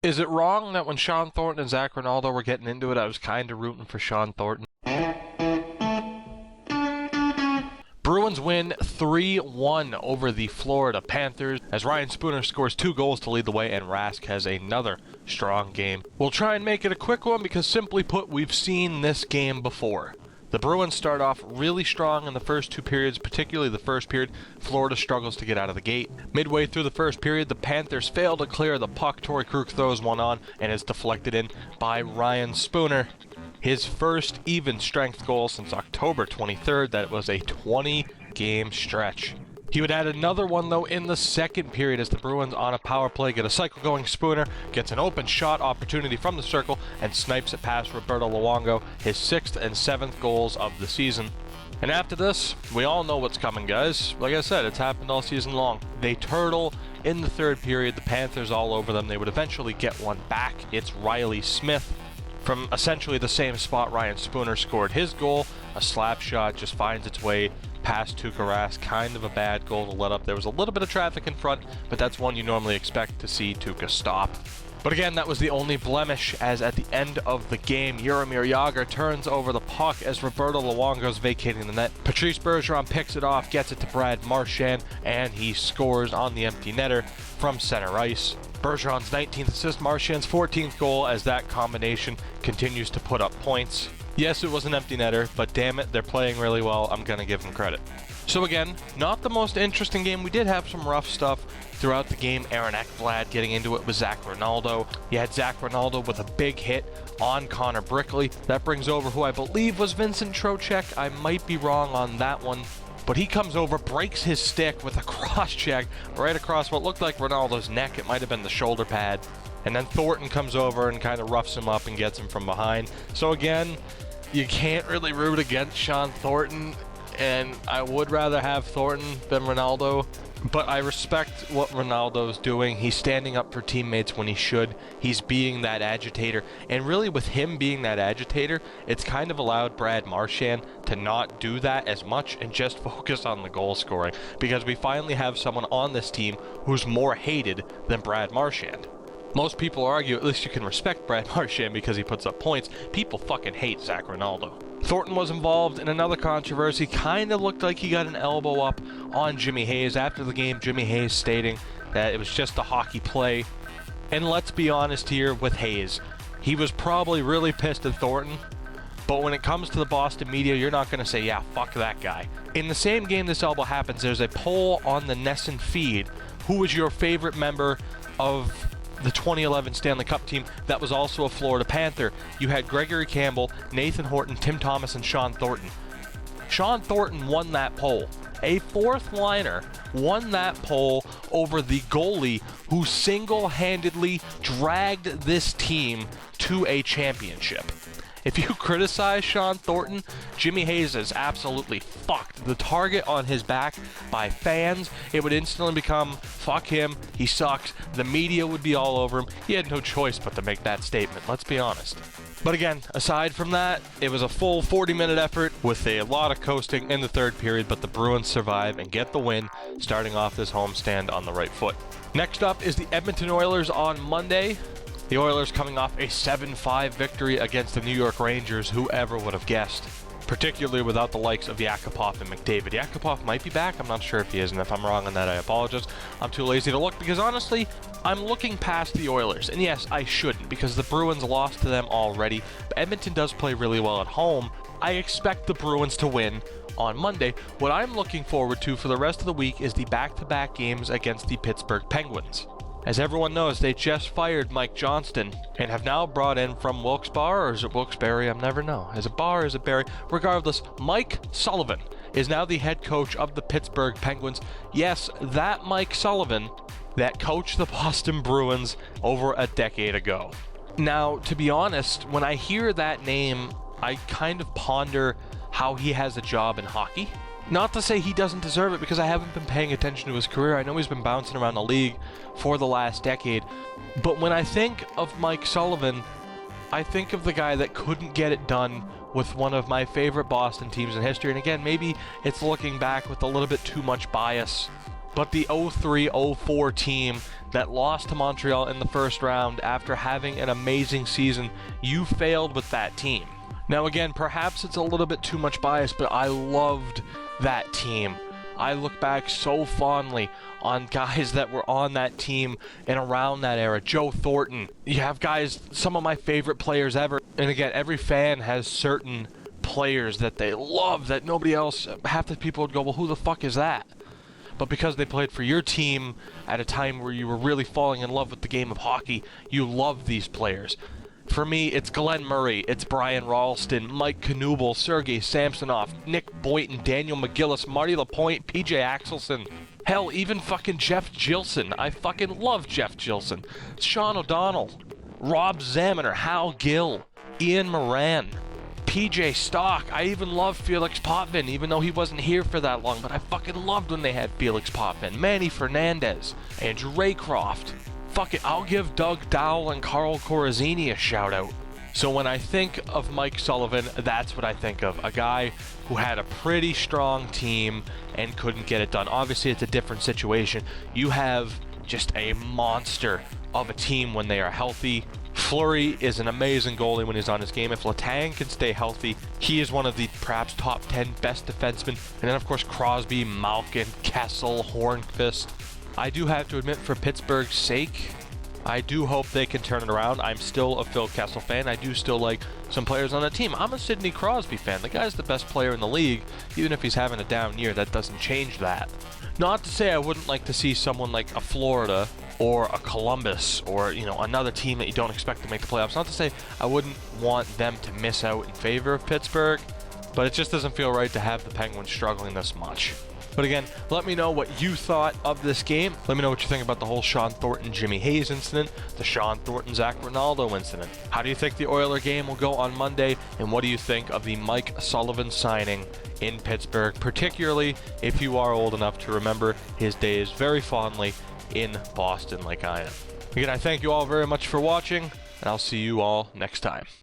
Is it wrong that when Sean Thornton and Zach Ronaldo were getting into it, I was kind of rooting for Sean Thornton? Bruins win 3-1 over the Florida Panthers as Ryan Spooner scores 2 goals to lead the way and Rask has another strong game. We'll try and make it a quick one because simply put, we've seen this game before. The Bruins start off really strong in the first 2 periods, particularly the first period. Florida struggles to get out of the gate. Midway through the first period, the Panthers fail to clear the puck. Torrey Krug throws one on and is deflected in by Ryan Spooner. His first even strength goal since October 23rd. That was a 20-game stretch. He would add another one, though, in the second period as the Bruins on a power play get a cycle going. Spooner gets an open shot opportunity from the circle and snipes it past Roberto Luongo, his 6th and 7th goals of the season. And after this, we all know what's coming, guys. Like I said, it's happened all season long. They turtle in the third period, the Panthers all over them. They would eventually get one back. It's Riley Smith from essentially the same spot Ryan Spooner scored his goal. A slap shot just finds its way past Tuukka Rask. Kind of a bad goal to let up. There was a little bit of traffic in front, but that's one you normally expect to see Tuukka stop. But again, that was the only blemish, as at the end of the game, Jaromir Jagr turns over the puck as Roberto Luongo's vacating the net. Patrice Bergeron picks it off, gets it to Brad Marchand, and he scores on the empty netter from center ice. Bergeron's 19th assist, Marchand's 14th goal, as that combination continues to put up points. Yes, it was an empty netter, but damn it, they're playing really well. I'm going to give them credit. So again, not the most interesting game. We did have some rough stuff throughout the game. Aaron Ekblad getting into it with Zach Ronaldo. You had Zach Ronaldo with a big hit on Connor Brickley. That brings over who I believe was Vincent Trocheck. I might be wrong on that one. But he comes over, breaks his stick with a cross-check right across what looked like Ronaldo's neck. It might have been the shoulder pad. And then Thornton comes over and kind of roughs him up and gets him from behind. So again, you can't really root against Sean Thornton, and I would rather have Thornton than Ronaldo. But I respect what Ronaldo's doing. He's standing up for teammates when he should. He's being that agitator. And really, with him being that agitator, it's kind of allowed Brad Marchand to not do that as much and just focus on the goal scoring. Because we finally have someone on this team who's more hated than Brad Marchand. Most people argue at least you can respect Brad Marchand because he puts up points. People fucking hate Zach Ronaldo. Thornton was involved in another controversy. Kind of looked like he got an elbow up on Jimmy Hayes. After the game, Jimmy Hayes stating that it was just a hockey play. And let's be honest here with Hayes. He was probably really pissed at Thornton. But when it comes to the Boston media, you're not going to say, yeah, fuck that guy. In the same game this elbow happens, there's a poll on the Nesson feed. Who was your favorite member of the 2011 Stanley Cup team that was also a Florida Panther? You had Gregory Campbell, Nathan Horton, Tim Thomas, and Sean Thornton. Sean Thornton won that poll. A fourth liner won that poll over the goalie who single-handedly dragged this team to a championship. If you criticize Sean Thornton, Jimmy Hayes is absolutely fucked. The target on his back by fans, it would instantly become, fuck him, he sucks. The media would be all over him. He had no choice but to make that statement, let's be honest. But again, aside from that, it was a full 40-minute effort with a lot of coasting in the third period, but the Bruins survive and get the win, starting off this homestand on the right foot. Next up is the Edmonton Oilers on Monday. The Oilers coming off a 7-5 victory against the New York Rangers. Whoever would have guessed? Particularly without the likes of Yakupov and McDavid. Yakupov might be back. I'm not sure if he is, and if I'm wrong on that, I apologize. I'm too lazy to look because, honestly, I'm looking past the Oilers. And yes, I shouldn't because the Bruins lost to them already. But Edmonton does play really well at home. I expect the Bruins to win on Monday. What I'm looking forward to for the rest of the week is the back-to-back games against the Pittsburgh Penguins. As everyone knows, they just fired Mike Johnston and have now brought in from Wilkes-Barre, or is it Wilkes-Barre? I never know. Is it Barre or is it Barry? Regardless, Mike Sullivan is now the head coach of the Pittsburgh Penguins. Yes, that Mike Sullivan that coached the Boston Bruins over a decade ago. Now, to be honest, when I hear that name, I kind of ponder how he has a job in hockey. Not to say he doesn't deserve it, because I haven't been paying attention to his career. I know he's been bouncing around the league for the last decade. But when I think of Mike Sullivan, I think of the guy that couldn't get it done with one of my favorite Boston teams in history. And again, maybe it's looking back with a little bit too much bias. but the 03-04 team that lost to Montreal in the first round after having an amazing season, you failed with that team. Now again, perhaps it's a little bit too much bias, but I loved that team. I look back so fondly on guys that were on that team and around that era. Joe Thornton. You have guys, some of my favorite players ever. And again, every fan has certain players that they love that nobody else, half the people would go, well, who the fuck is that? But because they played for your team at a time where you were really falling in love with the game of hockey, you love these players. For me, it's Glenn Murray, it's Brian Ralston, Mike Knuble, Sergei Samsonov, Nick Boynton, Daniel McGillis, Marty Lapointe, PJ Axelson. Hell, even fucking Jeff Gilson. I fucking love Jeff Gilson. Sean O'Donnell, Rob Zaminer, Hal Gill, Ian Moran, PJ Stock. I even love Felix Potvin, even though he wasn't here for that long, but I fucking loved when they had Felix Potvin. Manny Fernandez, Andrew Raycroft. Fuck it, I'll give Doug Dowell and Carl Corazzini a shout out. So when I think of Mike Sullivan, that's what I think of. A guy who had a pretty strong team and couldn't get it done. Obviously, it's a different situation. You have just a monster of a team when they are healthy. Fleury is an amazing goalie when he's on his game. If Letang can stay healthy, he is one of the perhaps top 10 best defensemen. And then, of course, Crosby, Malkin, Kessel, Hornqvist. I do have to admit, for Pittsburgh's sake, I do hope they can turn it around. I'm still a Phil Kessel fan. I do still like some players on the team. I'm a Sidney Crosby fan. The guy's the best player in the league. Even if he's having a down year, that doesn't change that. Not to say I wouldn't like to see someone like a Florida or a Columbus or, you know, another team that you don't expect to make the playoffs. Not to say I wouldn't want them to miss out in favor of Pittsburgh, but it just doesn't feel right to have the Penguins struggling this much. But again, let me know what you thought of this game. Let me know what you think about the whole Sean Thornton, Jimmy Hayes incident, the Sean Thornton, Zach Ronaldo incident. How do you think the Oiler game will go on Monday? And what do you think of the Mike Sullivan signing in Pittsburgh, particularly if you are old enough to remember his days very fondly in Boston like I am? Again, I thank you all very much for watching, and I'll see you all next time.